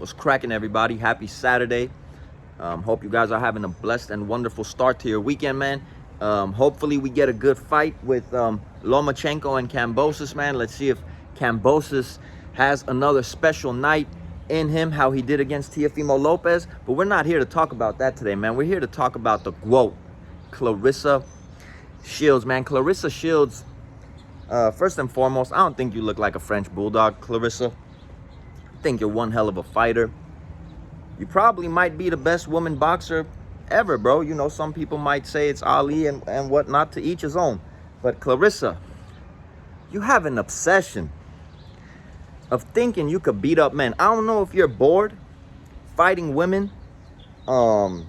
What's cracking, everybody? Happy Saturday. Hope you guys are having a blessed and wonderful start to your weekend, man. Hopefully we get a good fight with Lomachenko and Kambosos, man. Let's see if Kambosos has another special night in him, how he did against Teofimo Lopez. But we're not here to talk about that today, man. We're here to talk about the GOAT, Clarissa Shields, man. Clarissa Shields, first and foremost, I don't think you look like a French bulldog, Clarissa. I think you're one hell of a fighter. You probably might be the best woman boxer ever, bro. You know, some people might say it's Ali and whatnot, to each his own. But Clarissa, you have an obsession of thinking you could beat up men. I don't know if you're bored fighting women. I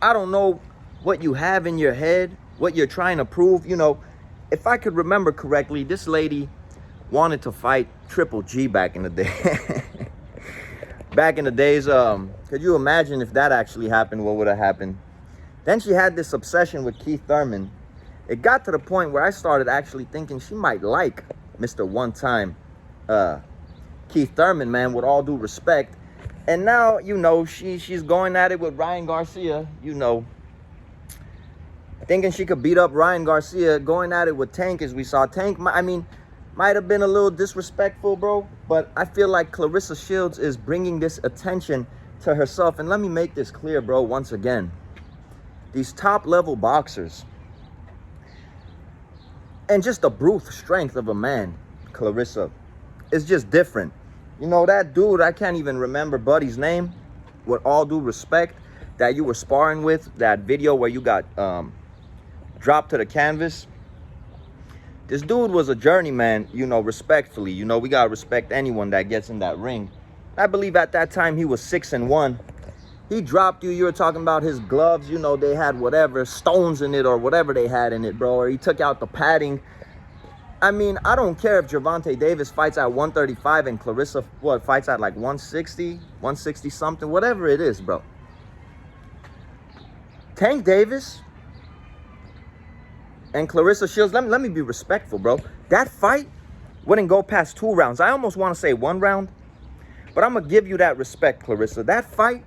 don't know what you have in your head, what you're trying to prove. You know, if I could remember correctly, this lady wanted to fight Triple G back in the day. Back in the days, could you imagine if that actually happened, what would have happened? Then she had this obsession with Keith Thurman. It got to the point where I started actually thinking she might like Mr. One-Time Keith Thurman, man, with all due respect. And now, you know, she's going at it with Ryan Garcia, you know, thinking she could beat up Ryan Garcia, going at it with Tank, as we saw. Tank, I mean, might have been a little disrespectful, bro, but I feel like Clarissa Shields is bringing this attention to herself. And let me make this clear, bro, once again. These top-level boxers and just the brute strength of a man, Clarissa, is just different. You know, that dude, I can't even remember Buddy's name, with all due respect, that you were sparring with, that video where you got dropped to the canvas. This dude was a journeyman, you know, respectfully. You know, we got to respect anyone that gets in that ring. I believe at that time he was 6-1. He dropped you. You were talking about his gloves. You know, they had whatever, stones in it or whatever they had in it, bro. Or he took out the padding. I mean, I don't care if Gervonta Davis fights at 135 and Clarissa, what, fights at like 160, 160 something, whatever it is, bro. Tank Davis and Clarissa Shields, let me be respectful, bro. That fight wouldn't go past 2 rounds. I almost want to say 1 round, but I'm going to give you that respect, Clarissa. That fight,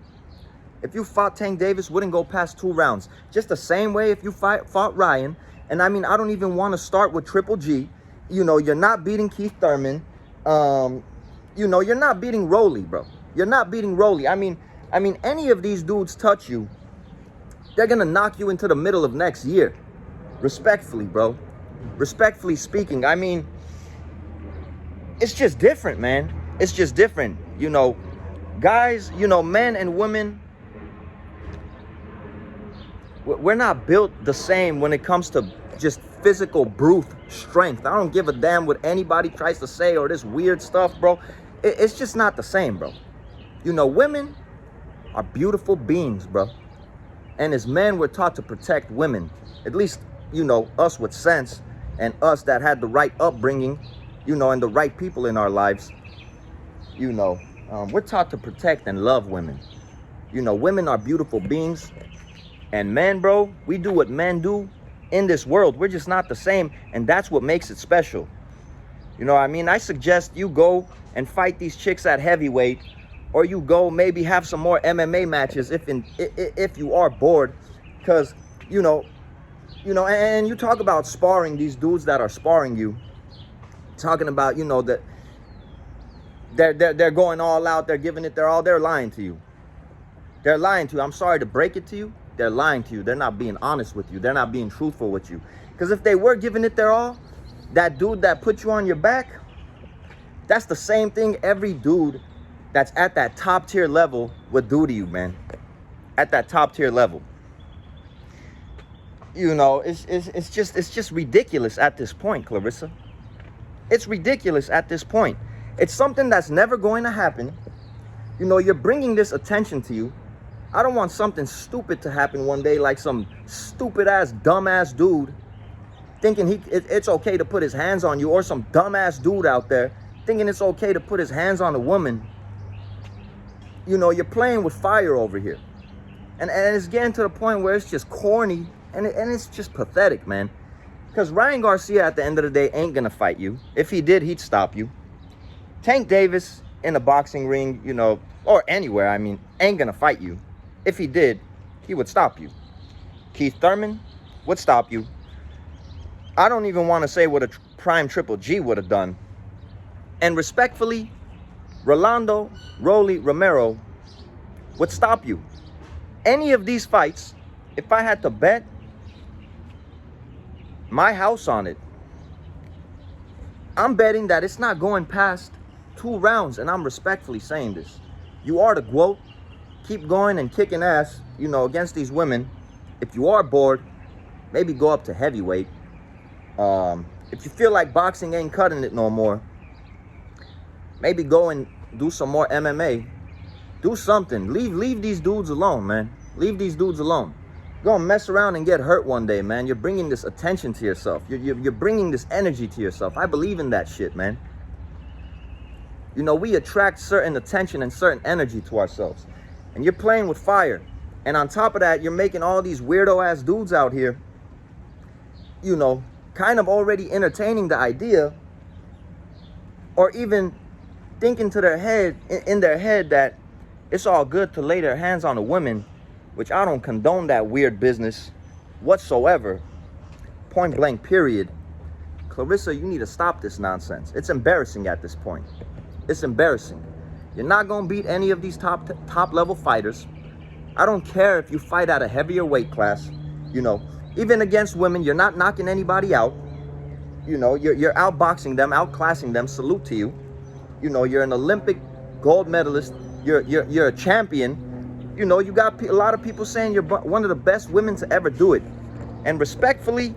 if you fought Tank Davis, wouldn't go past 2 rounds. Just the same way if you fought Ryan. And I mean, I don't even want to start with Triple G. You know, you're not beating Keith Thurman. You know, you're not beating Rolly, bro. You're not beating Rolly. I mean, any of these dudes touch you, they're going to knock you into the middle of next year. Respectfully, bro. Respectfully speaking, I mean, it's just different, man. It's just different. You know, guys, you know, men and women, we're not built the same when it comes to just physical brute strength. I don't give a damn what anybody tries to say or this weird stuff, bro. It's just not the same, bro. You know, women are beautiful beings, bro. And as men, we're taught to protect women. At least, you know, us with sense and us that had the right upbringing, you know, and the right people in our lives, you know, we're taught to protect and love women. You know, women are beautiful beings. And men, bro, we do what men do in this world. We're just not the same. And that's what makes it special. You know what I mean? I suggest you go and fight these chicks at heavyweight. Or you go maybe have some more MMA matches if you are bored. Because, you know, and you talk about sparring, these dudes that are sparring you, talking about, you know, that they're going all out, they're giving it their all, they're lying to you. They're lying to you. I'm sorry to break it to you. They're lying to you. They're not being honest with you. They're not being truthful with you. Because if they were giving it their all, that dude that put you on your back, that's the same thing every dude that's at that top tier level would do to you, man. At that top tier level. You know, it's just ridiculous at this point, Clarissa. It's ridiculous at this point. It's something that's never going to happen. You know, you're bringing this attention to you. I don't want something stupid to happen one day, like some stupid-ass, dumb-ass dude thinking it's okay to put his hands on you, or some dumb-ass dude out there thinking it's okay to put his hands on a woman. You know, you're playing with fire over here. And it's getting to the point where it's just corny, and it's just pathetic, man. Because Ryan Garcia, at the end of the day, ain't going to fight you. If he did, he'd stop you. Tank Davis, in a boxing ring, you know, or anywhere, I mean, ain't gonna fight you. If he did, he would stop you. Keith Thurman would stop you. I don't even want to say what a prime Triple G would have done. And respectfully, Rolando Rolly Romero would stop you. Any of these fights, if I had to bet my house on it, I'm betting that it's not going past 2 rounds, and I'm respectfully saying this. You are the GOAT. Keep going and kicking ass, you know, against these women. If you are bored, maybe go up to heavyweight. If you feel like boxing ain't cutting it no more, maybe go and do some more MMA. Do something. Leave these dudes alone, man. Leave these dudes alone. Go and mess around and get hurt one day, man. You're bringing this attention to yourself. You're bringing this energy to yourself. I believe in that shit, man. You know, we attract certain attention and certain energy to ourselves. And you're playing with fire. And on top of that, you're making all these weirdo-ass dudes out here, you know, kind of already entertaining the idea, or even thinking to their head, in their head, that it's all good to lay their hands on a woman, which I don't condone that weird business whatsoever. Point blank, period. Clarissa, you need to stop this nonsense. It's embarrassing at this point. It's embarrassing. You're not going to beat any of these top level fighters. I don't care if you fight at a heavier weight class. You know, even against women, you're not knocking anybody out. You know, you're outboxing them, outclassing them. Salute to you. You know, you're an Olympic gold medalist. You're a champion. You know, you got a lot of people saying you're one of the best women to ever do it. And respectfully,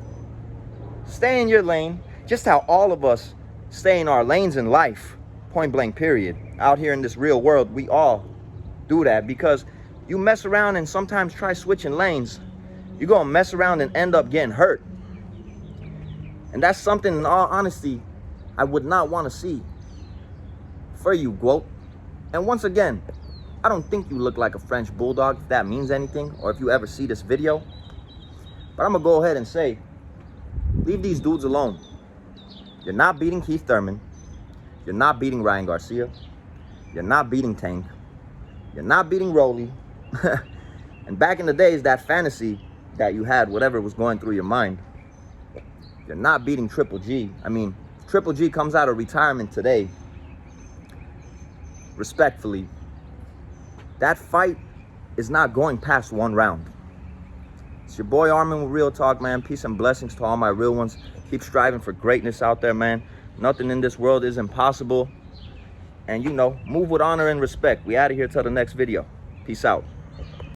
stay in your lane. Just how all of us stay in our lanes in life. Point blank, period. Out here in this real world, we all do that, because you mess around and sometimes try switching lanes, you're gonna mess around and end up getting hurt. And that's something, in all honesty, I would not want to see for you, GOAT. And once again, I don't think you look like a French bulldog, if that means anything, or if you ever see this video. But I'm gonna go ahead and say, leave these dudes alone. You're not beating Keith Thurman. You're not beating Ryan Garcia. You're not beating Tank. You're not beating Rolly. And back in the days, that fantasy that you had, whatever was going through your mind, you're not beating Triple G. I mean, Triple G comes out of retirement today. Respectfully, that fight is not going past 1 round. It's your boy Armin with Real Talk, man. Peace and blessings to all my real ones. Keep striving for greatness out there, man. Nothing in this world is impossible. And, you know, move with honor and respect. We out of here till the next video. Peace out.